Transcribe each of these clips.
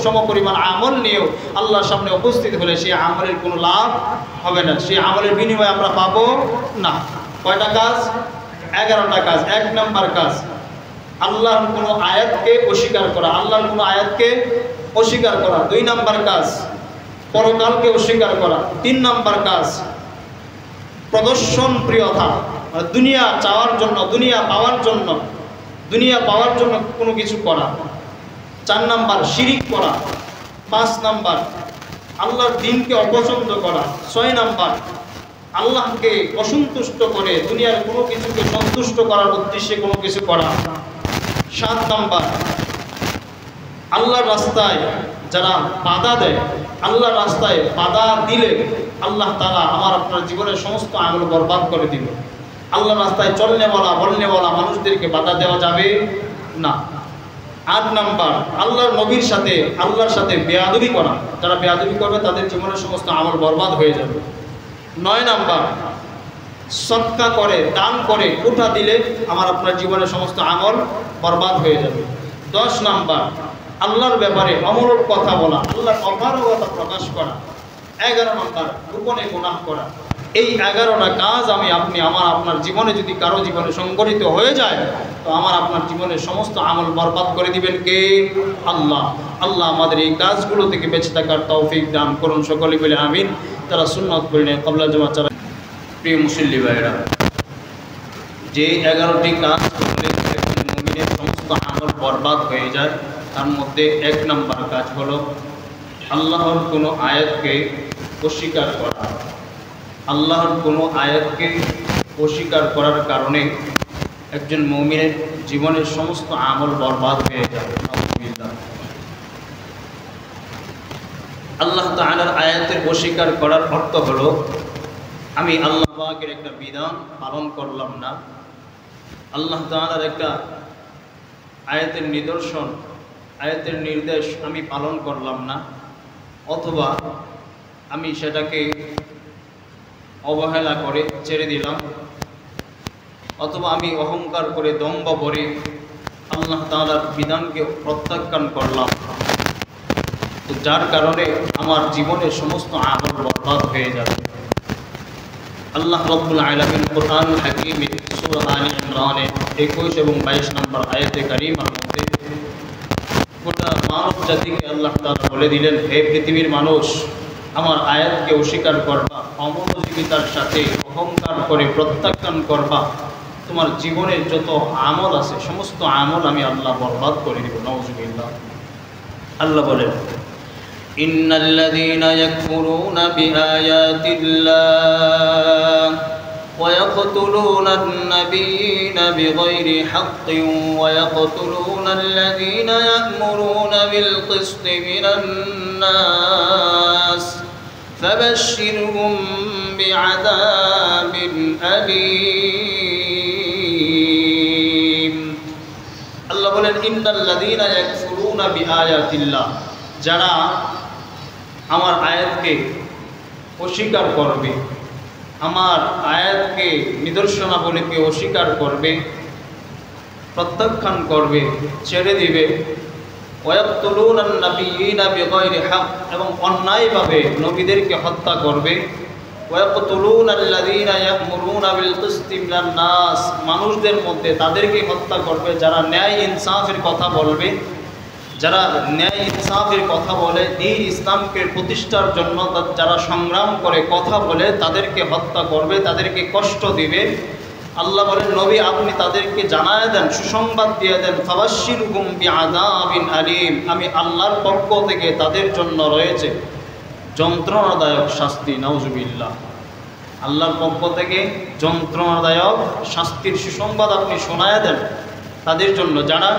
সমপরিমাণ আমল নিয়েও আল্লাহর সামনে উপস্থিত হলে সেই আমলের কোনো লাভ হবে না, সেই আমলের বিনিময়ে আমরা পাবো না। কয়টা কাজ? 11টা কাজ। 1 নম্বর কাজ, আল্লাহর কোনো আয়াতকে অস্বীকার করা, আল্লাহর কোনো আয়াতকে অস্বীকার করা। 2 নম্বর কাজ, পরকালকে অস্বীকার করা। 3 নম্বর কাজ, প্রদর্শন প্রিয়তা, মানে দুনিয়া চাওয়ার জন্য, দুনিয়া পাওয়ার জন্য কোনো কিছু করা। 4 নম্বর, শিরিক করা। 5 নম্বর, আল্লাহর দ্বীনকে অপছন্দ করা। 6 নম্বর, আল্লাহকে অসন্তুষ্ট করে দুনিয়ার কোনো কিছুকে সন্তুষ্ট করার উদ্দেশ্যে কোনো কিছু করা। 7 নম্বর, আল্লাহর রাস্তায় যারা বাধা দেয়, আল্লাহর রাস্তায় বাধা দিলে আল্লাহ তাআলা আমার আপনার জীবনের সমস্ত আমল বরবাদ করে দিবে। আল্লাহর রাস্তায় বলনেওয়ালা মানুষদেরকে বাধা দেওয়া যাবে না। 8 নম্বর, আল্লাহর নবীর সাথে, আল্লাহর সাথে বেয়াদবি করা। যারা বেয়াদবি করবে তাদের জীবনের সমস্ত আমল বরবাদ হয়ে যাবে। 9 নম্বর, সদকা করে, দান করে, কোঠা দিলে আমার আপনার জীবনের সমস্ত আমল বরবাদ হয়ে যাবে। 10 নম্বর, আল্লাহর ব্যাপারে অমূলক কথা বলা, আল্লাহর অপারগতা প্রকাশ করা। 11 নম্বর, গোপনে গুনাহ করা। এই 11টা কাজ আমি আপনি আমার আপনার জীবনে যদি কারো জীবনে সংগঠিত হয়ে যায় তো আমার আপনার জীবনের সমস্ত আমল বরবাদ করে দিবেন কে? আল্লাহ। আল্লাহ আমাদের এই কাজগুলো থেকে বেঁচে থাকার তৌফিক দান করুন, সকলে বলে আমিন। তারা সুন্নাত পড়ে নেয় ক্বাবলা জুমা ছাড়া। প্রিয় মুসল্লি ভাইরা, যে 11টি কাজ করলে একজন মুমিনের সমস্ত আমল বরবাদ হয়ে যায় তার মধ্যে 1 নম্বর কাজ হলো আল্লাহর কোনো আয়াতকে অস্বীকার করা। আল্লাহর কোনো আয়াতকে অস্বীকার করার কারণে একজন মুমিনের জীবনের সমস্ত আমল বরবাদ হয়ে যাবে। আল্লাহ তাআলার আয়াতের অস্বীকার করার অর্থ হলো আমি আল্লাহ পাকের একটা বিধান পালন করলাম না, আল্লাহ তাআলার একটা আয়াতের নিদর্শন, আয়াতের নির্দেশ আমি পালন করলাম না, অথবা আমি সেটাকে অবহেলা করে ছেড়ে দিলাম, অথবা আমি অহংকার করে দম্ভ করে আল্লাহ তাআলার বিধানকে প্রত্যাখ্যান করলাম, তো যার কারণে আমার জীবনের সমস্ত আমল বরবাদ হয়ে যাবে। আল্লাহ রাব্বুল আলামিন কুরআনুল হাকীমে সূরা আলে ইমরানে 21 এবং 22 নম্বর আয়াতে কারিমার মধ্যে গোটা মানব জাতিকে আল্লাহ তাআলা বলে দিলেন, হে পৃথিবীর মানুষ, আমার আয়াতকে অস্বীকার করবা, অমনোযোগিতার সাথে অহংকার করে প্রত্যাখ্যান করবা, তোমার জীবনের যত আমল আছে সমস্ত আমল আমি আল্লাহ বরবাদ করে দেব। নাউযুবিল্লাহ। আল্লাহ বলেন, ইন্নাল্লাযীনা ইয়াকফুরুনা বিআয়াতিল্লাহ ওয়া ইয়াকতুলুনান নাবিয়্যিনা বিগাইরি হাক্কিন ওয়া ইয়াকতুলুনাল্লাযীনা ইয়া'মুরুনা বিল কিসতি মিনান নাস ফাবাশশিরহুম বিআযাবিন আলীম। আল্লাহ বলেন, ইন্নাল্লাযীনা ইয়াকফুরুনা বিআয়াতিল্লাহ, যারা আমার আয়াতকে অস্বীকার করবে, আমার আয়াতকে নিদর্শনাবলীকে অস্বীকার করবে, প্রত্যাখ্যান করবে, ছেড়ে দিবে, ওয়ায়াকতুলুনান নাবিয়্যিনা বিগাইরি হক, এবং অন্যায়ভাবে নবীদেরকে হত্যা করবে, ওয়ায়াকতুলুনাল্লাযীনা ইয়া'মুরুনা বিল কিসতি মিনান নাস, মানুষদের মধ্যে তাদেরকে হত্যা করবে যারা ন্যায় ইনসাফের কথা বলবে, যারা ন্যায় ইনসাফের কথা বলে, দ্বীন ইসলামকে প্রতিষ্ঠার জন্য যারা সংগ্রাম করে কথা বলে, তাদেরকে হত্যা করবে, তাদেরকে কষ্ট দিবে। আল্লাহ বলেন, নবী আপনি তাদেরকে জানায় দেন, সুসংবাদ দিয়ে দেন, ফাবাশশিরহুম বিআযাবিন আলীম, আমি আল্লাহর পক্ষ থেকে তাদের জন্য রয়েছে যন্ত্রণাদায়ক শাস্তি। নাউযুবিল্লাহ। আল্লাহর পক্ষ থেকে যন্ত্রণাদায়ক শাস্তির সুসংবাদ আপনি শোনায় দেন তাদের জন্য, যারা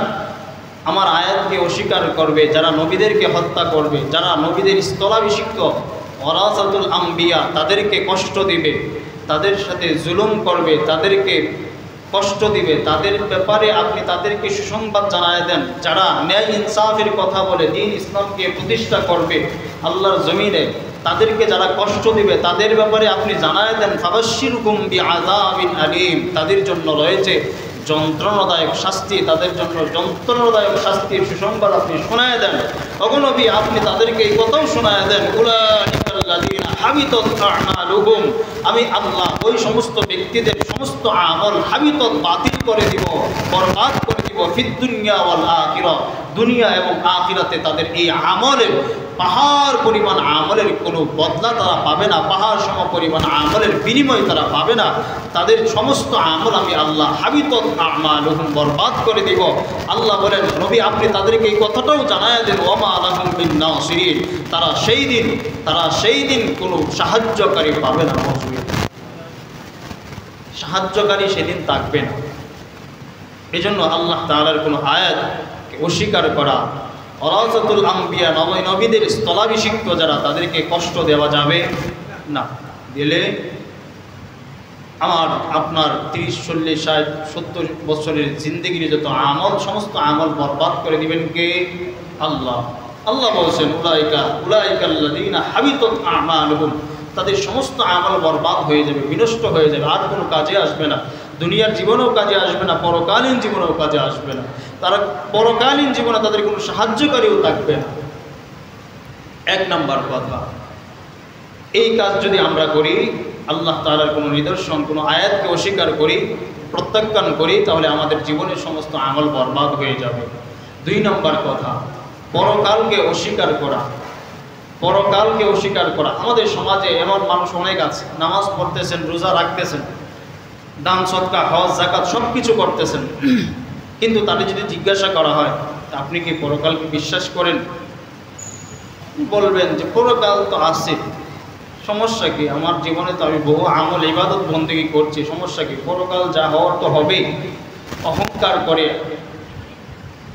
আমার আয়াতকে অস্বীকার করবে, যারা নবীদেরকে হত্যা করবে, যারা নবীদের স্থলাভিষিক্ত ওয়ারাসাতুল আম্বিয়া তাদেরকে কষ্ট দিবে, তাদের সাথে জুলুম করবে, তাদেরকে কষ্ট দিবে, তাদের ব্যাপারে আপনি তাদেরকে সুসংবাদ জানায় দেন। যারা ন্যায় ইনসাফের কথা বলে দ্বীন ইসলামকে প্রতিষ্ঠা করবে আল্লাহর জমিনে, তাদেরকে যারা কষ্ট দিবে তাদের ব্যাপারে আপনি জানায় দেন, ফাবাশশিরহুম বিআযাবিন আলীম, তাদের জন্য রয়েছে যন্ত্রণাদায়ক শাস্তি, তাদের জন্য যন্ত্রণাদায়ক শাস্তির সুসংবাদ আপনি শোনায় দেন। ওগো নবী, আপনি তাদেরকে এই কথাও শোনায় দেন, উলাইকাল্লাযীনা হাবিতাত আ'মালুহুম, আমি আল্লাহ ওই সমস্ত ব্যক্তিদের সমস্ত আমল হাবিতাত, বাতিল করে দিব, বরবাদ করে দিব, ফিদ দুনিয়া ওয়াল আখিরাহ, দুনিয়া এবং আখিরাতে তাদের এই আমলের পাহাড় পরিমাণ আমলের কোনো বদলা তারা পাবে না, পাহাড় সম পরিমাণ আমলের বিনিময় তারা পাবে না। তাদের সমস্ত আমল আমি আল্লাহ হাবিতাত আ'মালুহুম, বরবাদ করে দিব। আল্লাহ বলেন, নবী আপনি তাদেরকে এই কথাটাও জানায় দেন, ওমা লাহুম মিন নাসিরিন, তারা সেই দিন কোনো সাহায্যকারী পাবে না, সাহায্যকারী সেদিন থাকবে না। এই জন্য আল্লাহ তাআলার কোনো আয়াতকে অস্বীকার করা, ওয়ারাসাতুল আম্বিয়া, নবীদের স্থলাভিষিক্ত যারা, তাদেরকে কষ্ট দেওয়া যাবে না। দিলে আমার আপনার 30, 40, 60, 70 বছরের জিন্দেগির যত আমল, সমস্ত আমল বরবাদ করে দিবেন কে? আল্লাহ। আল্লাহ বলছেন, উলাইকাল্লাযীনা হাবিতাত আ'মালুহুম, তাদের সমস্ত আমল বরবাদ হয়ে যাবে, বিনষ্ট হয়ে যাবে, আর কোনো কাজে আসবে না। দুনিয়ার জীবনেও কাজে আসবে না, পরকালীন জীবনেও কাজে আসবে না। তারা পরকালীন জীবনে তাদের কোনো সাহায্যকারীও থাকবে না। 1 নম্বর কথা, এই কাজ যদি আমরা করি, আল্লাহ তাআলার কোনো নিদর্শন, কোনো আয়াতকে অস্বীকার করি, প্রত্যাখ্যান করি, তাহলে আমাদের জীবনের সমস্ত আমল বরবাদ হয়ে যাবে। 2 নম্বর কথা, পরকালকে অস্বীকার করা। পরকালকে অস্বীকার করা, আমাদের সমাজে এমন মানুষ অনেক আছে, নামাজ পড়তেছেন, রোজা রাখতেছেন, দান সদকা হজ যাকাত সব কিছু করতেছেন, কিন্তু তাদের যদি জিজ্ঞাসা করা হয় আপনি কি পরকালকে বিশ্বাস করেন, বলবেন যে পরকাল তো আছে, সমস্যা কি, আমার জীবনে তো আমি বহু আমল ইবাদত বন্দেগী করছি, সমস্যা কি, পরকাল যা হওয়ার তো হবেই। অহংকার করে,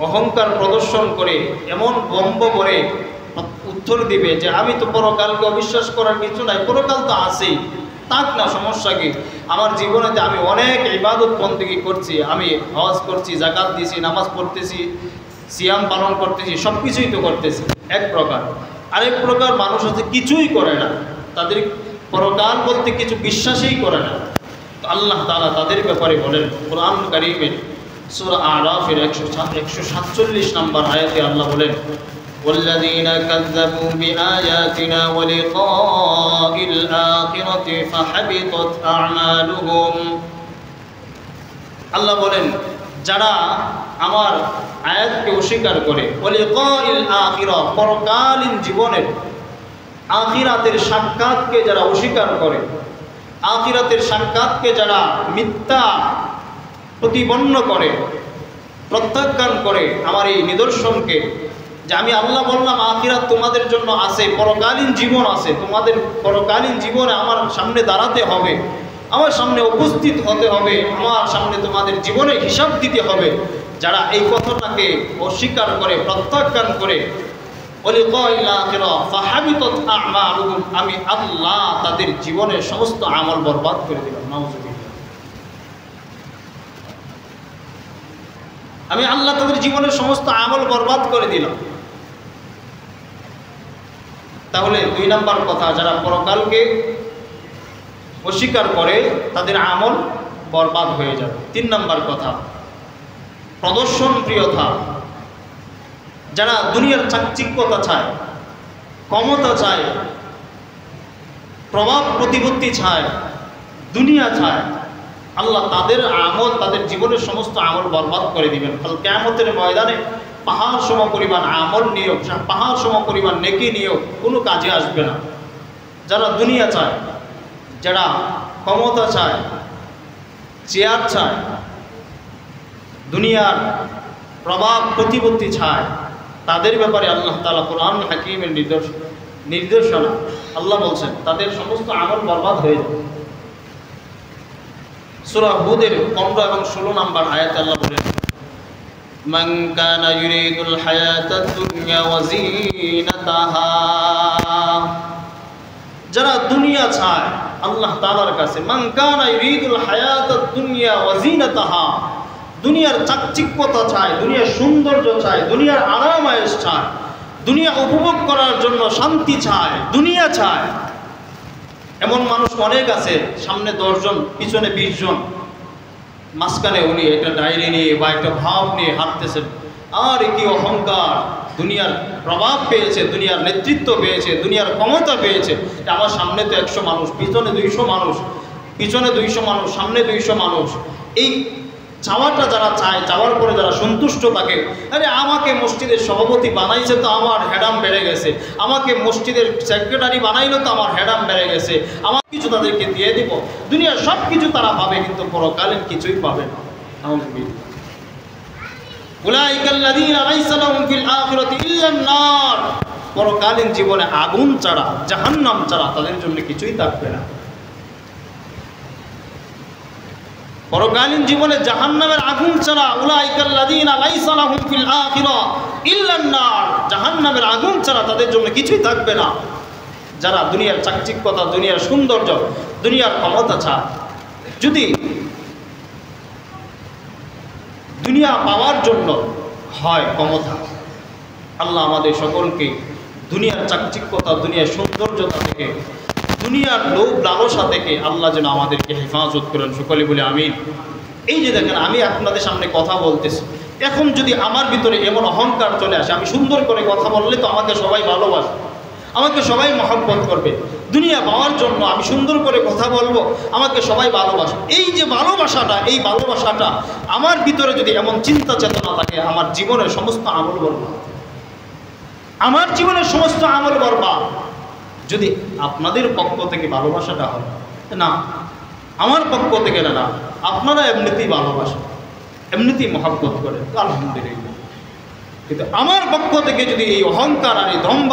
অহংকার প্রদর্শন করে, এমন বম্ব করে উত্তর দিবে যে আমি তো পরকালকে অবিশ্বাস করার কিছু নাই, পরকাল তো আছেই, তাক না, সমস্যা কি, আমার জীবনেতে আমি অনেক ইবাদত বন্দেগী করছি, আমি হজ করছি, যাকাত দিছি, নামাজ পড়তেছি, সিয়াম পালন করতেছি, সব কিছুই তো করতেছি। এক প্রকার। আরেক প্রকার মানুষ আছে কিছুই করে না, তাদের পরকাল বলতে কিছু বিশ্বাসই করে না। আল্লাহ তাআলা তাদের ব্যাপারে বলেন কোরআন কারীমের সূরা আরাফের 147 নম্বর আয়াতে আল্লাহ বলেন, ওয়াল্লাযীনা কাযযাবু বিআয়াতিনা ওয়া লিকাইল আখিরাতি ফাহাবিতাত আ'মালুহুম। আল্লাহ বলেন, যারা আমার আয়াতকে অস্বীকার করে, ওয়া লিকাইল আখিরা, পরকালীন জীবনের আখিরাতের সাক্ষাৎকে যারা অস্বীকার করে, আখিরাতের সাক্ষাৎকে যারা মিথ্যা প্রতিপন্ন করে, প্রত্যাখ্যান করে আমার এই নিদর্শনকে, যে আমি আল্লাহ বললাম আখিরাত তোমাদের জন্য আছে, পরকালীন জীবন আছে, তোমাদের পরকালীন জীবনে আমার সামনে দাঁড়াতে হবে, আমার সামনে উপস্থিত হতে হবে, আমার সামনে তোমাদের জীবনে হিসাব দিতে হবে, যারা এই কথাটাকে অস্বীকার করে, প্রত্যাখ্যান করে, আমি আল্লাহ তাদের জীবনের সমস্ত আমল বরবাদ করে দিলাম। নাউযুবিল্লাহ। আমি আল্লাহ তাদের জীবনের সমস্ত আমল বরবাদ করে দিলাম। তাহলে 2 নম্বর কথা, যারা পরকালকে অস্বীকার করে তাদের আমল বরবাদ হয়ে যাবে। 3 নম্বর কথা, প্রদর্শন প্রিয়তা, যারা দুনিয়ার চাকচিক্যতা চায়, ক্ষমতা চায়, প্রভাব প্রতিপত্তি চায়, দুনিয়া চায়, আল্লাহ তাদের আমল, তাদের জীবনের সমস্ত আমল বরবাদ করে দিবেন। কাল কিয়ামতের ময়দানে পাহাড় সম পরিমাণ আমল নিয়েও, পাহাড় সম পরিমাণ নেকি নিয়েও কোনো কাজে আসবে না। যারা দুনিয়া চায়, যারা ক্ষমতা চায়, চেয়ার চায়, দুনিয়ার প্রভাব প্রতিপত্তি চায়, তাদের ব্যাপারে আল্লাহ তাআলা কোরআন হাকিমের নির্দেশনা আল্লাহ বলছেন তাদের সমস্ত আমল বরবাদ হয়ে যাবে। সূরা হুদের 15 এবং 16 নম্বর আয়াতে আল্লাহ বলেন, মান কানা ইউরিদুল হায়াতাদ দুনিয়া ওয়া যিনাতাহা, যারা দুনিয়া চায় আল্লাহ তাআলার কাছে, মান কানা ইউরিদুল হায়াতাদ দুনিয়া ওয়া যিনাতাহা, দুনিয়ার চাকচিক্যতা চায়, দুনিয়ার সৌন্দর্য চায়, দুনিয়ার আরাম আয়েশ চায়, দুনিয়া উপভোগ করার জন্য শান্তি চায়, দুনিয়া চায়, এমন মানুষ অনেক আছে, সামনে 10 জন পিছনে 20 জন, মাঝখানে উনি একটা ডায়েরি নিয়ে বা একটা ভাব নিয়ে হাঁটতেছেন, আর কি অহংকার, দুনিয়ার প্রভাব পেয়েছে, দুনিয়ার নেতৃত্ব পেয়েছে, দুনিয়ার ক্ষমতা পেয়েছে। আমার সামনে তো 100 মানুষ, পিছনে 200 মানুষ, পিছনে 200 মানুষ, সামনে 200 মানুষ। এই চাওয়াটা যারা চায়, চাওয়ার পরে যারা সন্তুষ্ট থাকে, আরে আমাকে মসজিদের সভাপতি বানাইছে তো আমার হেডাম বেড়ে গেছে, আমাকে মসজিদের সেক্রেটারি বানাইলো তো আমার হেডাম বেড়ে গেছে, আমার কিছু তাদেরকে দিয়ে দিব, দুনিয়ার সব কিছু তারা পাবে, কিন্তু পরকালীন কিছুই পাবে না। পরকালীন জীবনে আগুন ছাড়া, জাহান্নাম ছাড়া তাদের জন্য কিছুই থাকবে না। পরকালীন জীবনে জাহান্নামের আগুন ছাড়া, উলাইকাল্লাযীনা লাইসা লাহুম ফিল আখিরা ইল্লান নার, জাহান্নামের আগুন ছাড়া তাদের জন্য কিছুই থাকবে না। যারা দুনিয়ার চাকচিক্যতা, দুনিয়ার সৌন্দর্য, দুনিয়ার ক্ষমতা চায়, যদি দুনিয়া পাওয়ার জন্য হয় ক্ষমতা, আল্লাহ আমাদের সকলকে দুনিয়ার চাকচিক্যতা, দুনিয়ার সৌন্দর্যতা থেকে, দুনিয়ার লোভ লালসা থেকে আল্লাহ যেন আমাদেরকে হেফাজত করেন। সকলে বলে আমিন। এই যে দেখেন, আমি আপনাদের সামনে কথা বলতেছি, এখন যদি আমার ভিতরে এমন অহংকার চলে আসে, আমি সুন্দর করে কথা বললে তো আমাকে সবাই ভালোবাসে, আমাকে সবাই মহব্বত করবে, দুনিয়া পাওয়ার জন্য আমি সুন্দর করে কথা বলবো, আমাকে সবাই ভালোবাসে। এই যে ভালোবাসাটা, এই ভালোবাসাটা আমার ভিতরে যদি এমন চিন্তা চেতনা থাকে, আমার জীবনের সমস্ত আমল বরবাদ, আমার জীবনের সমস্ত আমল বরবাদ। যদি আপনাদের পক্ষ থেকে ভালোবাসাটা হয়, না আমার পক্ষ থেকে না, আপনারা এমনিতেই ভালোবাসেন, এমনিতেই মহব্বত করেন, আলহামদুলিল্লাহ। কিন্তু আমার পক্ষ থেকে যদি এই অহংকার আর এই দম্ভ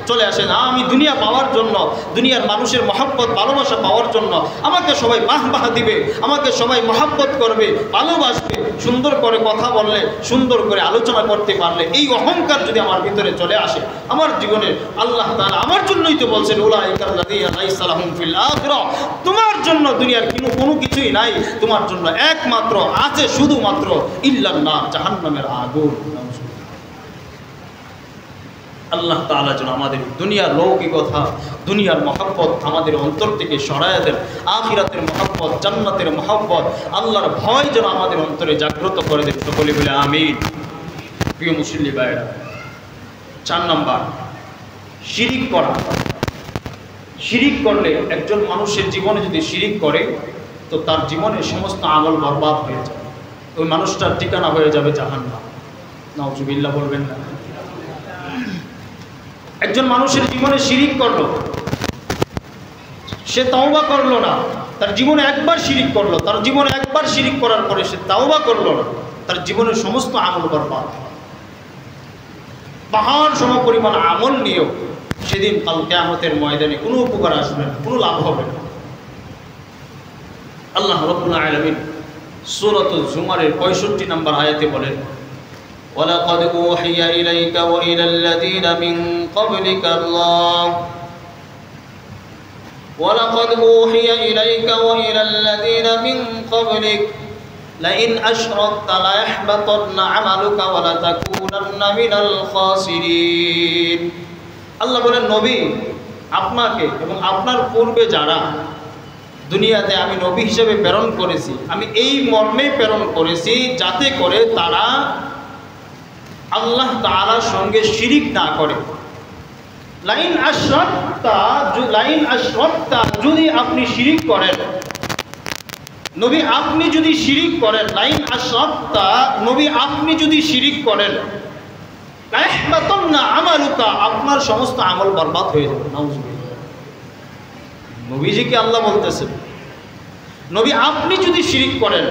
চলে আসে, না আমি দুনিয়া পাওয়ার জন্য, দুনিয়ার মানুষের মহব্বত ভালোবাসা পাওয়ার জন্য আমাকে সবাই বাহ দিবে, আমাকে সবাই মহব্বত করবে, ভালোবাসবে, সুন্দর করে কথা বললে, সুন্দর করে আলোচনা করতে পারলে, এই অহংকার যদি আমার ভিতরে চলে আসে, আমার জীবনে আল্লাহ তাআলা আমার জন্যই তো বলছেন, উলাইকাল্লাযীনা লাইসা লাহুম ফিল আখিরা, তোমার জন্য দুনিয়ার কোনো কিছুই নাই, তোমার জন্য একমাত্র আছে শুধুমাত্র ইল্লান নার, জাহান্নামের আগুন। আল্লাহ তাআলা যেন আমাদের দুনিয়ার লৌকিকতা, দুনিয়ার মহব্বত আমাদের অন্তর থেকে সরাইয়া দেন, আখিরাতের মহব্বত, জান্নাতের মহব্বত, আল্লাহর ভয় যেন আমাদের অন্তরে জাগ্রত করে দেন। সকলে বলে আমিন। প্রিয় মুসলিম ভাইরা, 4 নাম্বার, শিরিক করা। শিরিক করলে, একজন মানুষের জীবনে যদি শিরিক করে, তো তার জীবনের সমস্ত আমল বরবাদ হয়ে যাবে, ওই মানুষটার ঠিকানা হয়ে যাবে জাহান্নাম। নাউজুবিল্লাহ বলবেন না। একজন মানুষের জীবনে শিরিক করলো, সে তাওবা করলো না, তার জীবনে একবার শিরিক করলো, তার জীবনে একবার শিরিক করার পরে সে তাওবা করলো না, তার জীবনের সমস্ত আমল বরবাদ। পাহাড় সম পরিমাণ আমল নিয়েও সেদিন কাল কিয়ামতের ময়দানে কোনো উপকার আসবে না, কোনো লাভ হবে না। আল্লাহ রাব্বুল আলামিন সূরাতুল জুমারের 65 নম্বর আয়াতে বলেন, وَلَقَدْ أُوحِيَ إِلَيْكَ وَإِلَى الَّذِينَ مِنْ قَبْلِكَ وَلَقَدْ أُوحِيَ إِلَيْكَ وَإِلَى الَّذِينَ مِنْ قَبْلِكَ لَئِنْ أَشْرَكْتَ لَيَحْبَطَنَّ عَمَلُكَ وَلَتَكُونَنَّ مِنَ الْخَاسِرِينَ। আল্লাহ বলেন, নবী, আপনাকে এবং আপনার পূর্বে যারা দুনিয়াতে আমি নবী হিসেবে প্রেরণ করেছি, আমি এই মর্মে প্রেরণ করেছি যাতে করে তারা আল্লাহ তাআলার সঙ্গে শিরিক না করে। লাইন আশরাকতা, যদি আপনি শিরিক করেন, নবী আপনি যদি শিরিক করেন, লাইন আশরাকতা, নবী আপনি যদি শিরিক করেন, লাইহবাতান্না আমালুকা, আপনার সমস্ত আমল বরবাদ হয়ে যাবে। নাউজুবিল্লাহ। নবীজিকে আল্লাহ বলতেছেন, নবী আপনি যদি শিরিক করেন,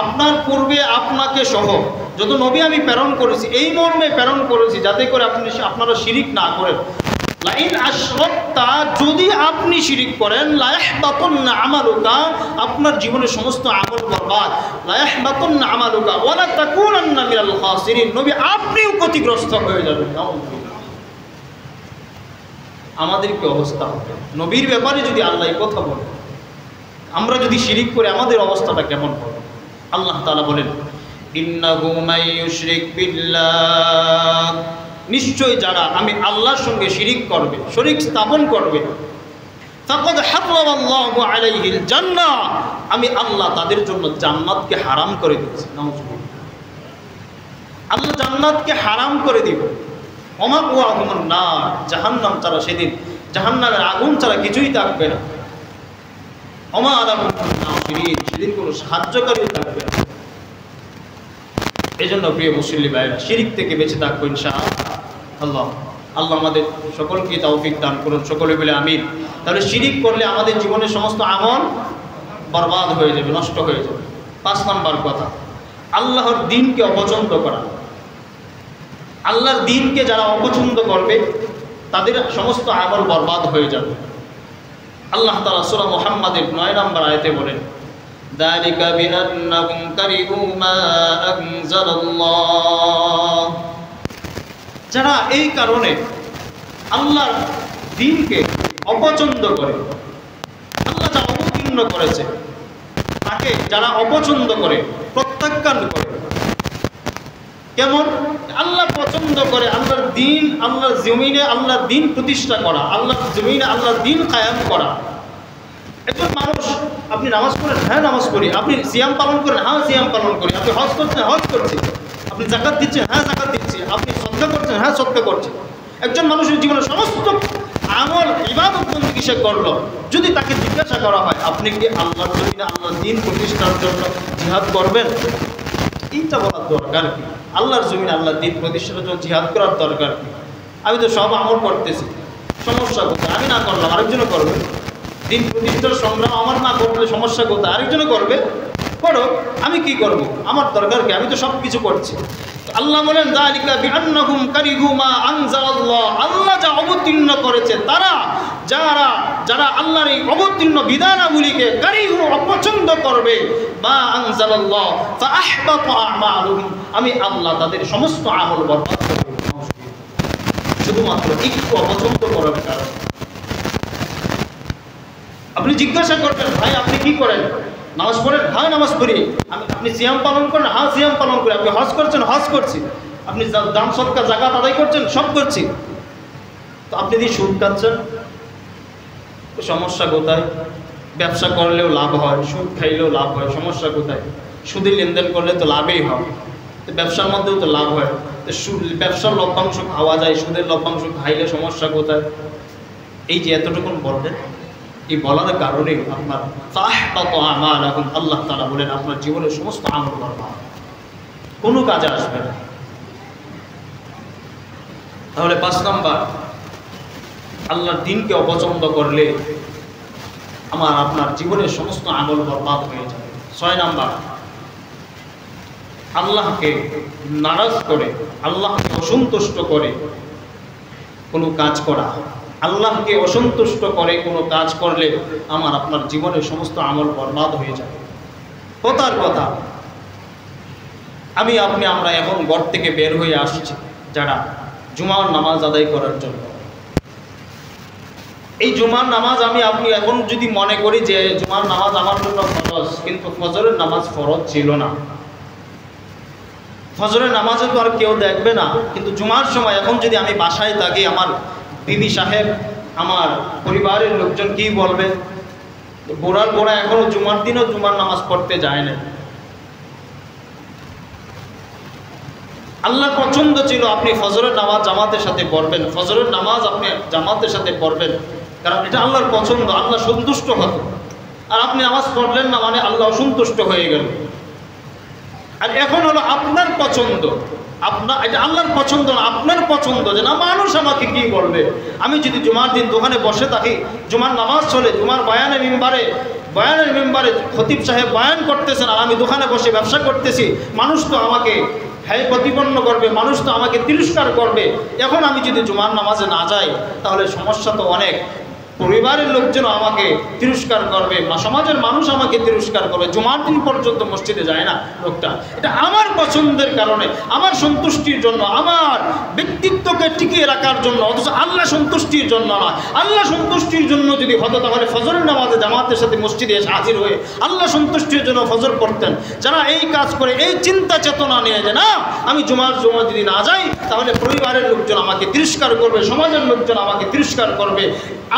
আপনার পূর্বে আপনাকে সহ যত নবী আমি প্রেরণ করেছি, এই মর্মে প্রেরণ করেছি যাতে করে আপনারা শিরিক না করেন। লাইন আশরাকতা, যদি আপনি শিরিক করেন, লাইহবাতান্না আমালুকা, আপনার জীবনের সমস্ত আমল বরবাদ। লাইহবাতান্না আমালুকা ওয়ালা তাকুনান্না মিনাল খাসিরিন, নবী আপনিও ক্ষতিগ্রস্ত হয়ে যাবেন। আমাদের কি অবস্থা হবে নবীর ব্যাপারে যদি আল্লাহ কথা বলে, আমরা যদি শিরিক করে আমাদের অবস্থাটা কেমন হবে? আল্লাহ তাআলা বলেন, ইন্নাহু মান ইউশরিক বিল্লাহ, নিশ্চয় যারা আমি আল্লাহর সঙ্গে শিরিক করবে, শরীক স্থাপন করবে, ফাকাদ হারামাল্লাহু আলাইহিল জান্নাহ, আমি আল্লাহ তাদের জন্য জান্নাতকে হারাম করে দিয়েছি। নাউজুবিল্লাহ, আল্লাহ জান্নাতকে হারাম করে দিব। ওমা ওয়াহুমুন নার, জাহান্নাম ছাড়া সেদিন জাহান্নামের আগুন ছাড়া কিছুই থাকবে না। ওমা আলাহুম নাসিরিন, সেদিন কোনো সাহায্যকারীও থাকবে না। এই জন্য প্রিয় মুসল্লি ভাইরা, শিরিক থেকে বেঁচে থাকবো ইনশাআল্লাহ। আল্লাহ আমাদের সকলকে তৌফিক দান করুন, সকলে বলে আমিন। তাহলে শিরিক করলে আমাদের জীবনের সমস্ত আমল বরবাদ হয়ে যাবে, নষ্ট হয়ে যাবে। 5 নম্বর কথা, আল্লাহর দ্বীনকে অপছন্দ করা। আল্লাহর দ্বীনকে যারা অপছন্দ করবে তাদের সমস্ত আমল বরবাদ হয়ে যাবে। আল্লাহ তাআলা সূরা মুহাম্মাদের 9 নম্বর আয়াতে বলেন, যালিকা বিআন্নাহুম কারিহু মা আনজালাল্লাহ, যারা এই কারণে আল্লাহর দ্বীনকে অপছন্দ করে, আল্লাহ যা অবতীর্ণ করেছে তাকে যারা অপছন্দ করে, প্রত্যাখ্যান করে। কেমন? আল্লাহ পছন্দ করে আল্লাহর দ্বীন, আল্লাহর জমিনে আল্লাহর দ্বীন প্রতিষ্ঠা করা, আল্লাহর জমিনে আল্লাহর দ্বীন কায়েম করা। একজন মানুষ, আপনি নামাজ পড়েন, হ্যাঁ নামাজ পড়ি। আপনি সিয়াম পালন করেন, হ্যাঁ সিয়াম পালন করি। আপনি হজ করছেন, হজ করছি। আপনি যাকাত দিচ্ছেন, হ্যাঁ যাকাত দিচ্ছি। আপনি সদকা করছেন, হ্যাঁ সদকা করছেন। একজন মানুষের জীবনে সমস্ত আমল ইবাদত বন্দেগী সে করলো, যদি তাকে জিজ্ঞাসা করা হয় আপনি কি আল্লাহর জমিনে আল্লাহর দ্বীন প্রতিষ্ঠার জন্য জিহাদ করবেন, এইটা বলার দরকার কি? আল্লাহর জমিনে আল্লাহর দ্বীন প্রতিষ্ঠার জন্য জিহাদ করার দরকার কি? আমি তো সব আমল করতেছি, সমস্যা কোথায়? আমি না করলাম আরেকজনও করবে। দ্বীন প্রতিষ্ঠার সংগ্রাম আমার না করলে সমস্যা কোথায়? আরেকজনও করবে, করো, আমি কি করব? আমার দরকার কি? আমি তো সব কিছু করছি। আল্লাহ বলেন, যালিকা বিআন্নাহুম কারিহু মা আনজালাল্লাহ, আল্লাহ যা অবতীর্ণ করেছে তারা, যারা আল্লাহর এই অবতীর্ণ বিধানাবলীকে কারিহু অপছন্দ করবে, মা আনজালাল্লাহ ফাআহবাতা আমালুহুম, আমি আল্লাহ তাদের সমস্ত আমল বরবাদ করে দেব। শুধুমাত্র একটু অপছন্দ করার কারণে। আপনি জিজ্ঞাসা করবেন, ভাই আপনি কি করেন? নামাজ পড়েন, হ্যাঁ নামাজ পড়ি। আপনি সিয়াম পালন করেন, হ্যাঁ সিয়াম পালন করি। আপনি হজ করছেন, হজ করছি। আপনি দান সদকা যাকাত আদায় করছেন, সব করছি। তো আপনি যদি সুদ খাচ্ছেন, সমস্যা কোথায়? ব্যবসা করলেও লাভ হয়, সুদ খাইলেও লাভ হয়, সমস্যা কোথায়? সুদের লেনদেন করলে তো লাভই হয়, তো ব্যবসার মধ্যেও তো লাভ হয়। তো ব্যবসার লভ্যাংশ খাওয়া যায়, সুদের লভ্যাংশ খাইলে সমস্যা কোথায়? এই যে এতটুকুন বললেন, এই বলার কারণে আপনার ফাহবাতা আমালাকুম, আল্লাহ তাআলা বলেন আপনার জীবনের সমস্ত আমল বরবাদ, কোনো কাজে আসবে না। তাহলে 5 নম্বর, আল্লাহর দ্বীনকে অপছন্দ করলে আমার আপনার জীবনের সমস্ত আমল বরবাদ হয়ে যাবে। 6 নম্বর, আল্লাহকে নারাজ করে, আল্লাহকে অসন্তুষ্ট করে কোনো কাজ করা। আল্লাহকে অসন্তুষ্ট করে কোনো কাজ করলে আমার আপনার জীবনের সমস্ত আমল বরবাদ হয়ে যাবে। কথার কথা, আমরা এখন ঘর থেকে বের হয়ে আসছি যারা জুমার নামাজ আদায় করার জন্য। এই জুমার নামাজ আপনি এখন যদি মনে করি যে জুমার নামাজ আমার জন্য ফরজ, কিন্তু ফজরের নামাজ ফরজ ছিল না। ফজরের নামাজে তো আর কেউ দেখবে না, কিন্তু জুমার সময় এখন যদি আমি বাসায় থাকি, আমার বিবি সাহেব, আমার পরিবারের লোকজন কি বলবে? গোড়ার গোড়া এখনো জুমার দিনও জুমার নামাজ পড়তে যায় না। আল্লাহর পছন্দ ছিল আপনি ফজরের নামাজ জামাতের সাথে পড়বেন, ফজরের নামাজ আপনি জামাতের সাথে পড়বেন, কারণ এটা আল্লাহর পছন্দ, আল্লাহ সন্তুষ্ট হতো। আর আপনি নামাজ পড়লেন না মানে আল্লাহ অসন্তুষ্ট হয়ে গেল। আর এখন হলো আপনার পছন্দ, এটা আল্লাহর পছন্দ না, আপনার পছন্দ যে না মানুষ আমাকে কি বলবে। আমি যদি জুমার দিন দোকানে বসে থাকি, জুমার নামাজ চলে, জুমার বয়ানের মেম্বারে খতিব সাহেব বয়ান করতেছেন, আর আমি দোকানে বসে ব্যবসা করতেছি, মানুষ তো আমাকে প্রতিপন্ন করবে, মানুষ তো আমাকে তিরস্কার করবে। এখন আমি যদি জুমার নামাজে না যাই তাহলে সমস্যা তো অনেক। পরিবারের লোকজন আমাকে তিরস্কার করবে, সমাজের মানুষ আমাকে তিরস্কার করবে। জুমার দিন পর্যন্ত মসজিদে যায় না লোকটা। এটা আমার পছন্দের কারণে, আমার সন্তুষ্টির জন্য, আমার ব্যক্তিত্বকে টিকিয়ে রাখার জন্য, অথচ আল্লাহ সন্তুষ্টির জন্য না। আল্লাহ সন্তুষ্টির জন্য যদি হতো তাহলে ফজরের নামাজে জামাতের সাথে মসজিদে এসে হাজির হয়ে আল্লাহ সন্তুষ্টির জন্য ফজর পড়তেন। যারা এই কাজ করে, এই চিন্তা চেতনা নিয়ে যে না আমি জুমা যদি না যাই তাহলে পরিবারের লোকজন আমাকে তিরস্কার করবে, সমাজের লোকজন আমাকে তিরস্কার করবে,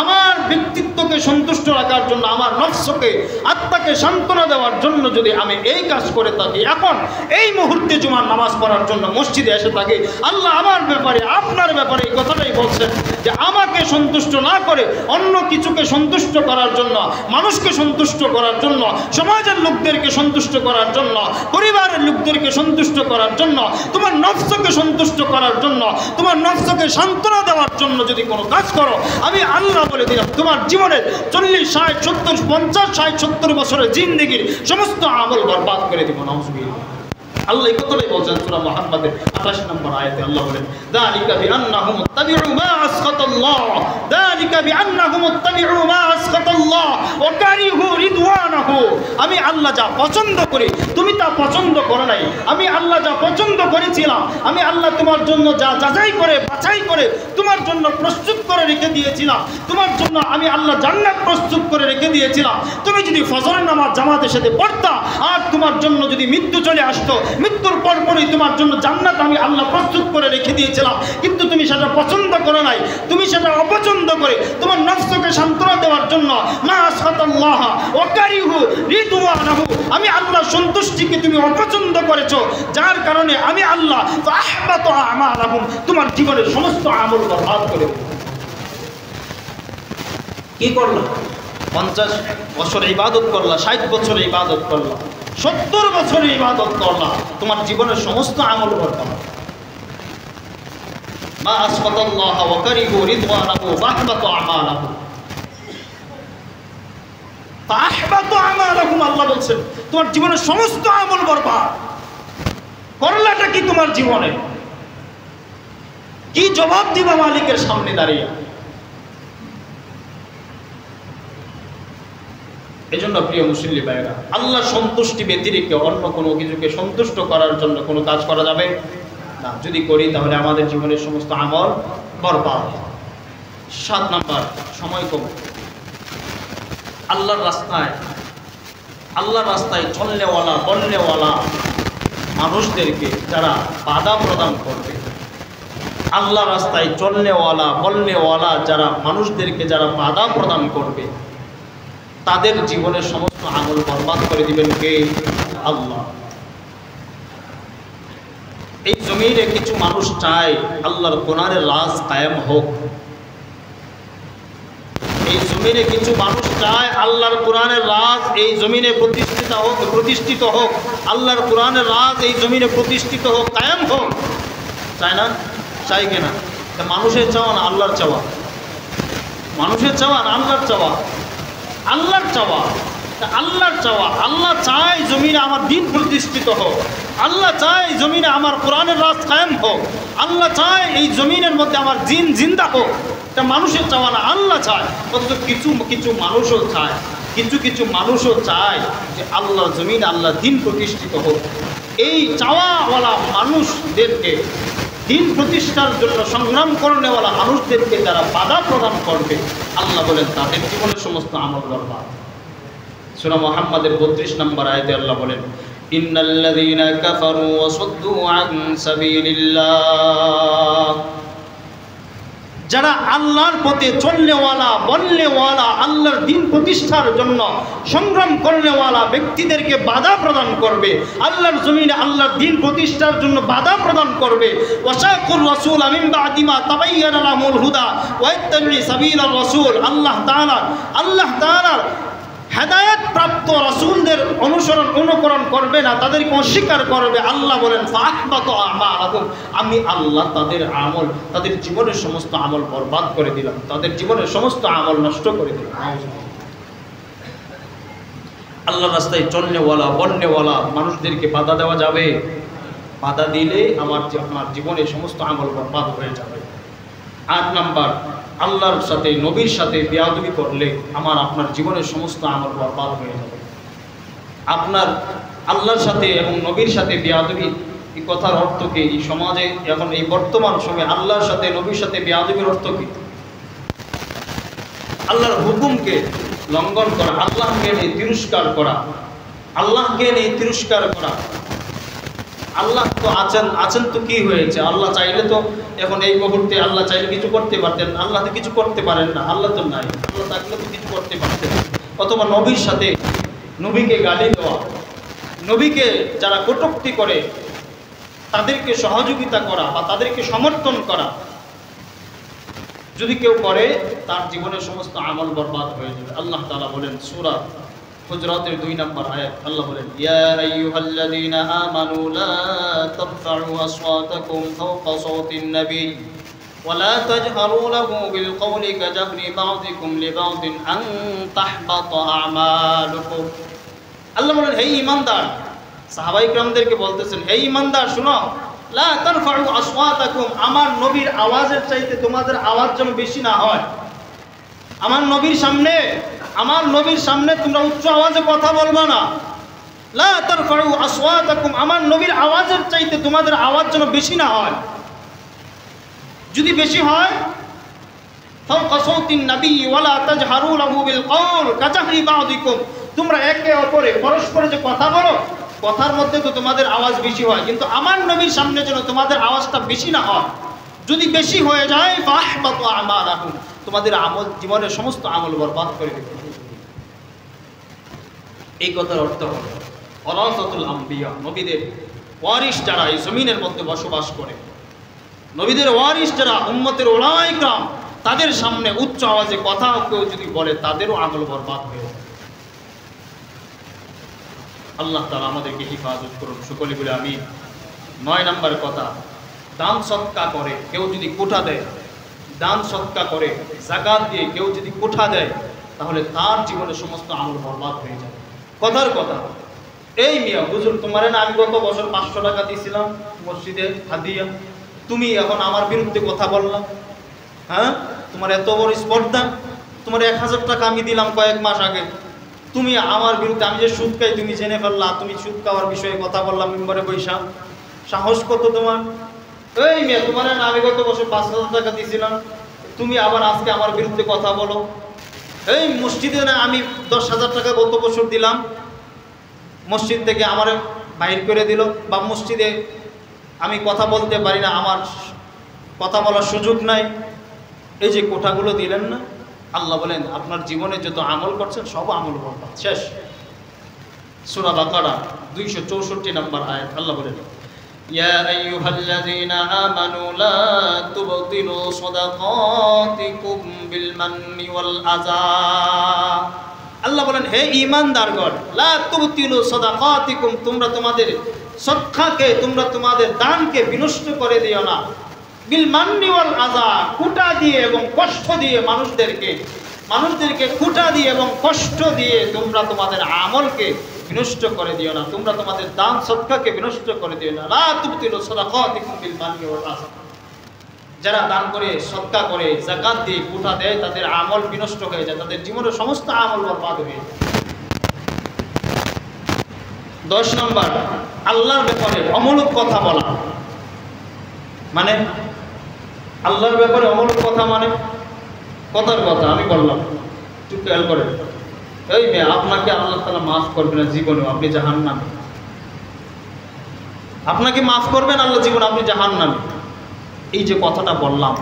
আমার আমার ব্যক্তিত্বকে সন্তুষ্ট রাখার জন্য, আমার নফসকে, আত্মাকে সান্ত্বনা দেওয়ার জন্য যদি আমি এই কাজ করে থাকি, এখন এই মুহূর্তে জুমার নামাজ পড়ার জন্য মসজিদে এসে থাকি, আল্লাহ আমার ব্যাপারে, আপনার ব্যাপারে এই কথাটাই বলছেন যে আমাকে সন্তুষ্ট না করে অন্য কিছুকে সন্তুষ্ট করার জন্য, মানুষকে সন্তুষ্ট করার জন্য, সমাজের লোকদেরকে সন্তুষ্ট করার জন্য, পরিবারের লোকদেরকে সন্তুষ্ট করার জন্য, তোমার নফসকে সন্তুষ্ট করার জন্য, তোমার নফসকে সান্ত্বনা দেওয়ার জন্য যদি কোনো কাজ করো, আমি আল্লাহ বলে দিলাম তোমার জীবনের 40, 60, 70, 50, 60, 70 বছরের জিন্দেগির সমস্ত আমল বরবাদ করে দিব। নাউযুবিল্লাহ। আল্লাহ এই কথাটাই বলছেন সূরা মুহাম্মাদের 28 নম্বর আয়াতে। আল্লাহ বলেন যালিকা বিআন্নাহুম ইত্তাবিউ মা আসখাতাল্লাহ, যালিকা বিআন্নাহুম ইত্তাবিউ মা আসখাতাল্লাহ ওয়া কারিহু রিদওয়ানাহু। আমি আল্লাহ যা পছন্দ করি তুমি তা পছন্দ করো নাই। আমি আল্লাহ যা পছন্দ করেছিলাম, আমি আল্লাহ তোমার জন্য যা যাচাই করে বাছাই করে তোমার জন্য প্রস্তুত করে রেখে দিয়েছিলাম, তোমার জন্য আমি আল্লাহ জান্নাত প্রস্তুত করে রেখে দিয়েছিলাম। তুমি যদি ফজরের নামাজ জামাতের সাথে পড়তা আর তোমার জন্য যদি মৃত্যু চলে আসতো, মৃত্যুর পরপরই তোমার জন্য জান্নাত আমি আল্লাহ প্রস্তুত করে রেখে দিয়েছিলাম, কিন্তু তুমি সেটা পছন্দ করো নাই। তুমি সেটা অপছন্দ করে তোমার নফসকে সান্ত্বনা দেওয়ার জন্য মা আসখাতাল্লাহ ওয়া কারিহু রিদওয়ানাহু, আমি আল্লাহ সন্তুষ্টিকে তুমি অপছন্দ করেছো, যার কারণে আমি আল্লাহ ফাহবাতু আমালাহুম, তোমার জীবনের সমস্ত আমল বরবাদ করে দেব। কি করলা? 50 বছর ইবাদত করলা, 60 বছর ইবাদত করলা, 70 বছর ইবাদত করলা, তোমার জীবনের সমস্ত আমল বরবাদ। মা আসখাতাল্লাহ ওয়া কারিহু রিদওয়ানাহু ফাহবাতু আমালাহুম, ফাহবাতু আমালাহুম। আল্লাহ বলছেন তোমার জীবনের সমস্ত আমল বরবাদ। করলাটা কি তোমার জীবনে? কি জবাব দিবা মালিকের সামনে দাঁড়িয়ে? এজন্য প্রিয় মুসল্লি ভাইরা, আল্লাহ সন্তুষ্টি ব্যতিরিক্ত অন্য কোনো কিছুকে সন্তুষ্ট করার জন্য কোনো কাজ করা যাবে না। যদি করি তাহলে আমাদের জীবনের সমস্ত আমল বরবাদ। 7 নাম্বার, সময় কম। আল্লাহর রাস্তায় চলনেওয়ালা বলনেওয়ালা মানুষদেরকে যারা বাধা প্রদান করবে, আল্লাহ রাস্তায় চলনেওয়ালা বলনেওয়ালা যারা মানুষদেরকে যারা বাধা প্রদান করবে, তাদের জীবনের সমস্ত আমল বরবাদ করে দিবেন কে? আল্লাহ। এই জমিনে কিছু মানুষ চায় আল্লাহর কোরআনের রাজ কায়েম হোক। এই জমিনে কিছু মানুষ চায় আল্লাহর কোরআনের রাজ এই জমিনে প্রতিষ্ঠিত হোক, আল্লাহর কোরআনের রাজ এই জমিনে প্রতিষ্ঠিত হোক, কায়েম হোক। চায় না? চাই কিনা? মানুষের চাওয়া না আল্লাহর চাওয়া? মানুষের চাওয়া না আল্লাহর চাওয়া? আল্লাহর চাওয়া। আল্লাহর চাওয়া। আল্লাহ চায় জমিনে আমার দিন প্রতিষ্ঠিত হোক, আল্লাহ চায় জমিনে আমার কোরআনের রাজ কায়েম হোক, আল্লাহ চায় এই জমিনের মধ্যে আমার জিন জিন্দা হোক। এটা মানুষের চাওয়া না, আল্লাহ চায়। অথচ কিছু মানুষও চায়, কিছু মানুষও চায় যে আল্লাহর জমিনে আল্লাহ দিন প্রতিষ্ঠিত হোক। এই চাওয়াওয়ালা মানুষদেরকে, দিন প্রতিষ্ঠার জন্য সংগ্রাম করনেওয়ালা মানুষদেরকে যারা বাধা প্রদান করবে, আল্লাহ বলেন তাদের জীবনের সমস্ত আমল বরবাদ। সূরা মুহাম্মাদের 32 নম্বর আয়াতে আল্লাহ বলেন ইন্নাল্লাযীনা কাফারু ওয়া সাদ্দু আন সাবিলিল্লাহ, যারা আল্লাহর পথে চলনেওয়ালা বলনেওয়ালা আল্লাহর দিন প্রতিষ্ঠার জন্য সংগ্রাম করনেওয়ালা ব্যক্তিদেরকে বাধা প্রদান করবে, আল্লাহর জমিনে আল্লাহর দিন প্রতিষ্ঠার জন্য বাধা প্রদান করবে। ওয়াশাকুর রাসূল মিন বাদি মা তাবায়্যানা লাহুল হুদা ওয়া ইত্তাবি সাবিলার রাসূল। আল্লাহ তাআলা হেদায়েত প্রাপ্ত রাসূলদের অনুকরণ করবে না, তাদেরকে অস্বীকার করবে। আল্লাহ বলেন ফাহবাতু আমালাহুম, আমি আল্লাহ তাদের আমল, তাদের জীবনের সমস্ত আমল বরবাদ করে দিলাম, তাদের জীবনের সমস্ত আমল নষ্ট করে দিলাম। আল্লাহর রাস্তায় চলনেওয়ালা বলনেওয়ালা মানুষদেরকে বাধা দেওয়া যাবে? বাধা দিলে আপনার জীবনের সমস্ত আমল বরবাদ হয়ে যাবে। 8 নাম্বার, আল্লাহর সাথে নবীর সাথে বেয়াদবি করলে আপনার জীবনের সমস্ত আমল বরবাদ হয়ে যাবে। আপনার আল্লাহর সাথে এবং নবীর সাথে বেয়াদবি, এই কথার অর্থ কি? এই সমাজে এখন এই বর্তমান সময়ে আল্লাহর সাথে নবীর সাথে বেয়াদবির অর্থ কি? আল্লাহর হুকুমকে লঙ্ঘন করা, আল্লাহকে নিয়ে তিরস্কার করা, আল্লাহকে নিয়ে তিরস্কার করা, আল্লাহ তো আছেন তো কি হয়েছে, আল্লাহ চাইলে তো এখন এই মুহূর্তে আল্লাহ চাইলে কিছু করতে পারতেন, আল্লাহ তো কিছু করতে পারেন না, আল্লাহ তো নাই, আল্লাহ থাকলে তো কিছু করতে পারতেন। অথবা নবীর সাথে নবীকে গালি দেওয়া, নবীকে যারা কটূক্তি করে তাদেরকে সহযোগিতা করা বা তাদেরকে সমর্থন করা যদি কেউ করে, তার জীবনের সমস্ত আমল বরবাদ হয়ে যাবে। আল্লাহ তাআলা বলেন সূরা হুজরাতের 2 নম্বর আয়াত, আল্লাহ বলেন ইয়া আইয়ুহাল্লাযীনা আমানু লা তারফা'উ আসওয়াতাকুম ফাওকা সাওতিন নবী ওয়া লা তাজহারু লাহু বিল কওলি কাজাহরি বা'দিকুম লিবা'দিন আন তাহবাতা আমালুকুম। আল্লাহ বলেন হে ঈমানদার, সাহাবায়ে কিরামদেরকে বলতেছেন হে ঈমানদার শুনো, লা তারফা'উ আসওয়াতাকুম, আমার নবীর আওয়াজের চাইতে তোমাদের আওয়াজ যেন বেশি না হয়। আমার নবীর সামনে তোমরা উচ্চ আওয়াজে কথা বলবা না। লা তারফা'উ আসওয়াতাকুম, আমার নবীর আওয়াজের চাইতে তোমাদের আওয়াজ যেন বেশি না হয়। যদি বেশি হয় ফাওকা সাওতিন নবী ওয়া লা তাজহারু লাহু বিল কওল কাজাহরি বা'দিকুম, তোমরা একে অপরে পরস্পরে যে কথা বলো, কথার মধ্যে তো তোমাদের আওয়াজ বেশি হয়, কিন্তু আমার নবীর সামনে যেন তোমাদের আওয়াজটা বেশি না হয়। যদি বেশি হয়ে যায় ফাহবাতু আমালাকুম, তোমাদের আমল, জীবনের সমস্ত আমল বরবাদ করে দেবে। এই কথার অর্থ হল ওয়ারাসাতুল আম্বিয়া, নবীদের ওয়ারিস যারা এই জমিনের মধ্যে বসবাস করে, নবীদের ওয়ারিস যারা উম্মতের উলামায়ে কিরাম, তাদের সামনে উচ্চ আওয়াজে কথা কেউ যদি বলে তাদেরও আমল বরবাদ হয়ে যায়। আল্লাহ তাআলা আমাদেরকে হিফাজত করুন, সকলে বলে আমি। 9 নম্বর কথা, দান সদকা করে কেউ যদি কোঠা দেয়, দান সদকা করে যাকাত দিয়ে কেউ যদি কোঠা দেয়, তাহলে তার জীবনের সমস্ত আমল বরবাদ হয়ে যায়। কথার কথা, এই মিয়া হুজুর তোমারে না আমি গত বছর 500 টাকা দিয়েছিলাম মসজিদে হাদিয়া, তুমি এখন আমার বিরুদ্ধে কথা বললাম, হ্যাঁ তোমার এত বড় স্পর্ধা, তোমার 1000 টাকা আমি দিলাম কয়েক মাস আগে, তুমি আমার বিরুদ্ধে, আমি যে সুদ খাই তুমি জেনে ফেললা, তুমি সুদ খাওয়ার বিষয়ে কথা বললাম মিম্বরে বৈশা, সাহস কত তোমার? এই মেয়ে তোমার না আমি গত বছর 5000 টাকা দিয়েছিলাম, তুমি আবার আজকে আমার বিরুদ্ধে কথা বলো। এই মসজিদে না আমি 10,000 টাকা গত বছর দিলাম, মসজিদ থেকে আমার বাইর করে দিল, বা মসজিদে আমি কথা বলতে পারি না, আমার কথা বলার সুযোগ নাই, এই যে কোঠাগুলো দিলেন না, আল্লাহ বলেন আপনার জীবনে যত আমল করছেন সব আমল বরবাদ, শেষ। সূরা বাকারা 264 নম্বর আয়াত, আল্লাহ বলেন ইয়া আইয়ুহাল্লাযীনা আমানু লা তুবতিলু সাদাকাতিকুম বিল মান্নি ওয়াল আযা। আল্লাহ বলেন হে ঈমানদারগণ, লা তুবতিলু সাদাকাতিকুম, তোমরা তোমাদের সদকাকে, তোমরা তোমাদের দানকে বিনষ্ট করে দিও না, বিল মান্নি ওয়াল আযা, কুটা দিয়ে এবং কষ্ট দিয়ে, মানুষদেরকে কুটা দিয়ে এবং কষ্ট দিয়ে তোমরা তোমাদের আমলকে বিনষ্ট করে দিও না, তোমরা তোমাদের দান সদকাকে বিনষ্ট করে দিও না। লা তুবতিলু সাদাকাতিকুম বিল মান্নি ওয়াল আযা, যারা দান করে, সদকা করে, যাকাত দিয়ে, কুটা দেয়, তাদের আমল বিনষ্ট হয়ে যায়, তাদের জীবনের সমস্ত আমল বরবাদ হয়ে যায়। 10 নম্বর, আল্লাহর ব্যাপারে অমূলক কথা বলা। মানে আল্লাহর ব্যাপারে অমূলক কথা মানে কথার কথা আমি বললাম, একটু খেয়াল করেন। এই মেয়ে আপনাকে আল্লাহ তাআলা মাফ করবে না জীবনেও, আপনি জাহান্নামী। আপনাকে মাফ করবেন আল্লাহ জীবনে, আপনি জাহান্নামী। এই যে কথাটা বললাম,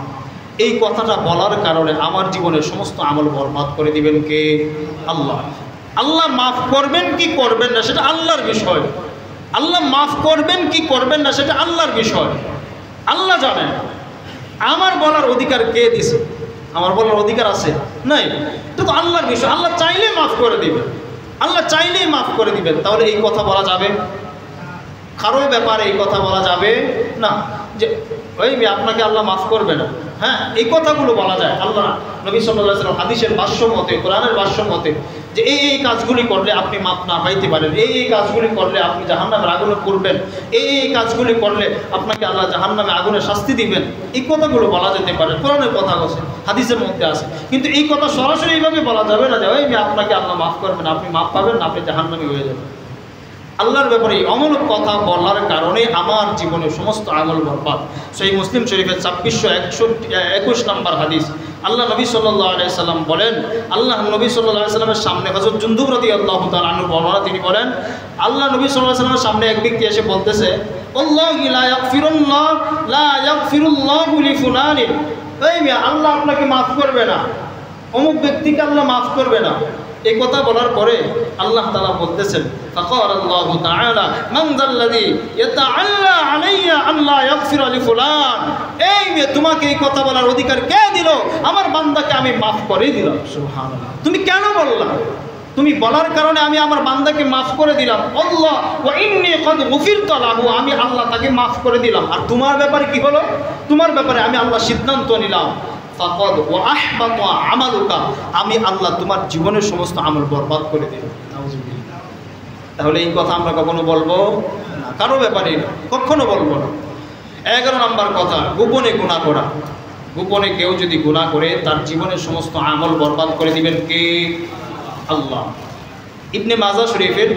এই কথাটা বলার কারণে আমার জীবনের সমস্ত আমল বরবাদ করে দিবেন কে? আল্লাহ। আল্লাহ মাফ করবেন কি করবেন না সেটা আল্লাহর বিষয়। আল্লাহ মাফ করবেন কি করবেন না সেটা আল্লাহর বিষয়, আল্লাহ জানেন। আমার বলার অধিকার কে দিছে? আমার বলার অধিকার আছে? নাই। তো আল্লাহর বিষয়, আল্লাহ চাইলে মাফ করে দিবেন, আল্লাহ চাইলেই মাফ করে দিবেন। তাহলে এই কথা বলা যাবে? কারো ব্যাপারে এই কথা বলা যাবে না যে ওই আপনাকে আল্লাহ মাফ করবে না। হ্যাঁ, এই কথাগুলো বলা যায়। আল্লাহ নবী সাল্লাল্লাহু আলাইহি ওয়াসাল্লাম হাদিসের ভাষ্য মতে, কোরআনের ভাষ্য মতে যে এই কাজগুলি করলে আপনি মাফ না পাইতে পারেন, এই কাজগুলি করলে আপনি জাহান্নামের আগুনে পড়বেন, এই কাজগুলি করলে আপনাকে আল্লাহ জাহান্নামে আগুনে শাস্তি দিবেন, এই কথাগুলো বলা যেতে পারে। কোরআনের কথা আছে, হাদিসের মধ্যে আছে, কিন্তু এই কথা সরাসরি এইভাবে বলা যাবে না যে ওই আপনাকে আল্লাহ মাফ করবেন, আপনি মাফ পাবেন না, আপনি জাহান্নামী হয়ে যাবেন। আল্লাহর ব্যাপারে অমূলক কথা বলার কারণে আমার জীবনের সমস্ত আমল বরবাদ। সহিহ মুসলিম শরীফের 2621 নম্বর হাদিস, আল্লাহ নবী সাল্লাল্লাহু আলাইহি সাল্লাম বলেন, আল্লাহ নবী সাল্লাল্লাহু আলাইহি সাল্লামের সামনে হযরত জুনদুব রাদিয়াল্লাহু তাআলা আনহু বর্ণনা, তিনি বলেন আল্লাহ নবী সাল্লাল্লাহু আলাইহি সাল্লামের সামনে এক ব্যক্তি এসে বলতেছে, আল্লাহি লা ইয়াগফিরুল্লাহু লিফুলানি, এই মিয়া আল্লাহ আপনাকে মাফ করবে না, অমুক ব্যক্তিকে আল্লাহ মাফ করবে না। এই কথা বলার পরে আল্লাহ তাআলা বলতেছেন ফাকাল আল্লাহু তাআলা মান যাল্লাযী ইয়াতাআল্লা আলাইয়া আল্লা ইয়াগফির লিফুলান, এই মেয়ে তোমাকে এই কথা বলার অধিকার কে দিল? আমার বান্দাকে আমি মাফ করে দিলাম। সুবহানাল্লাহ, তুমি কেন বললা? তুমি বলার কারণে আমি আমার বান্দাকে মাফ করে দিলাম। আল্লাহ ওয়া ইন্নী ক্বাদ গুফিরতু লাহু, আমি আল্লাহ তাকে মাফ করে দিলাম। আর তোমার ব্যাপারে কি হলো? তোমার ব্যাপারে আমি আল্লাহ সিদ্ধান্ত নিলাম ফাকাদ ওয়া আহবাতা আমালুকা, আমি আল্লাহ তোমার জীবনের সমস্ত আমল বরবাদ করে দিলাম। নাউযুবিল্লাহ। তাহলে এই কথা আমরা কখনো বলবো না, কারো ব্যাপারে কখনো বলবো না। 11 নম্বর কথা, গোপনে গুনাহ করা। গোপনে কেউ যদি গুনাহ করে তার জীবনের সমস্ত আমল বরবাদ করে দিবেন কে? আল্লাহ। ইবনে মাজাহ শরীফের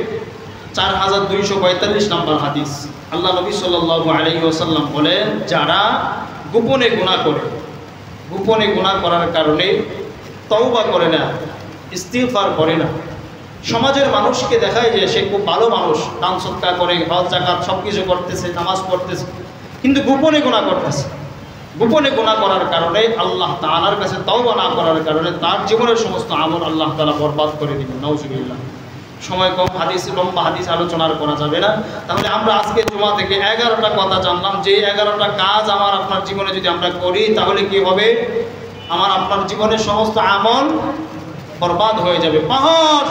4245 নম্বর হাদিস, আল্লাহ নবী সাল্লাল্লাহু আলাইহি ওয়াসাল্লাম বলেন, যারা গোপনে গুনাহ করে, গোপনে গুনাহ করার কারণে তওবা করে না, ইস্তিগফার করে না, সমাজের মানুষকে দেখায় যে সে খুব ভালো মানুষ, দান সদকা করে, হজ যাকাত সব কিছু করতেছে, নামাজ পড়তেছে, কিন্তু গোপনে গুনাহ করতেছে। গোপনে গুনাহ করার কারণে আল্লাহ তাআলার কাছে তওবা না করার কারণে তার জীবনের সমস্ত আমল আল্লাহ তাআলা বরবাদ করে দিবেন। নাউযুবিল্লাহ। সময় কম, হাদিস লম্বা, হাদিস আলোচনা করা যাবে না। তাহলে আমরা আজকে জুমা থেকে 11টা কথা জানলাম, যে 11টা কাজ আমার আপনার জীবনে যদি আমরা করি তাহলে কি হবে? আমার আপনার জীবনের সমস্ত আমল বরবাদ হয়ে যাবে। পাহাড়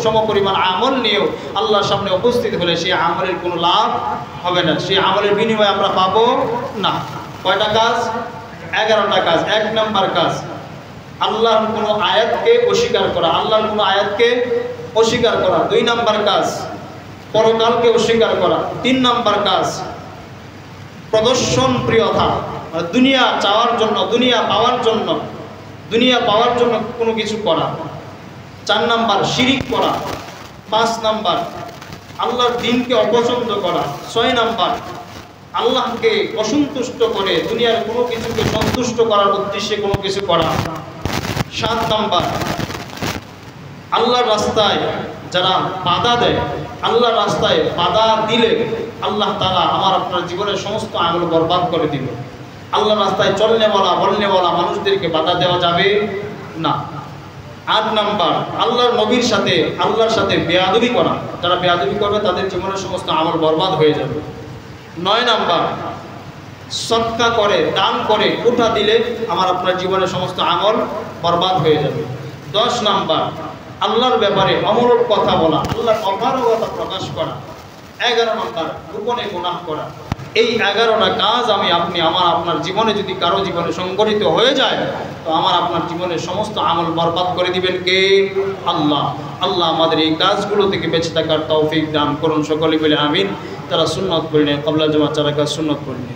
সম পরিমাণ আমল নিয়েও আল্লাহর সামনে উপস্থিত হলে সেই আমলের কোনো লাভ হবে না, সেই আমলের বিনিময়ে আমরা পাবো না। কয়টা কাজ? 11টা কাজ। 1 নম্বর কাজ, আল্লাহর কোনো আয়াতকে অস্বীকার করা, আল্লাহর কোনো আয়াতকে অস্বীকার করা। 2 নম্বর কাজ, পরকালকে অস্বীকার করা। 3 নম্বর কাজ, প্রদর্শন প্রিয়তা, দুনিয়া চাওয়ার জন্য, দুনিয়া পাওয়ার জন্য কোনো কিছু করা। 4 নম্বর শিরিক করা। 5 নম্বর আল্লাহর দ্বীনকে অপছন্দ করা। 6 নম্বর আল্লাহকে অসন্তুষ্ট করে দুনিয়ার কোনো কিছুকে সন্তুষ্ট করার উদ্দেশ্যে কোনো কিছু করা। 7 নম্বর আল্লাহর রাস্তায় যারা বাধা দেয়, আল্লাহর রাস্তায় বাধা দিলে আল্লাহ তাআলা আমার আপনার জীবনের সমস্ত আমল বরবাদ করে দিল। আল্লাহর রাস্তায় বলনেওয়ালা মানুষদেরকে বাধা দেওয়া যাবে না। 8 নম্বর আল্লাহর নবীর সাথে, আল্লাহর সাথে বেয়াদবি করা, যারা বেয়াদবি করবে তাদের জীবনের সমস্ত আমল বরবাদ হয়ে যাবে। 9 নম্বর সদকা করে, দান করে, উঠা দিলে আমার আপনার জীবনের সমস্ত আমল বরবাদ হয়ে যাবে। 10 নম্বর আল্লাহর ব্যাপারে অমূলক কথা বলা, আল্লাহর অপারগতা প্রকাশ করা। 11 নম্বর গোপনে গুনাহ করা। এই 11টা কাজ আপনি আমার আপনার জীবনে যদি কারো জীবনে সংগঠিত হয়ে যায় তো আমার আপনার জীবনের সমস্ত আমল বরবাদ করে দিবেন কে? আল্লাহ। আল্লাহ আমাদের এই কাজগুলো থেকে বেঁচে থাকার তৌফিক দান করুন। সকলে বলে আমিন। তারা সুন্নত পড়লেন, ক্বাবলা জামাত যারা কাজ সুন্নত পড়লেন।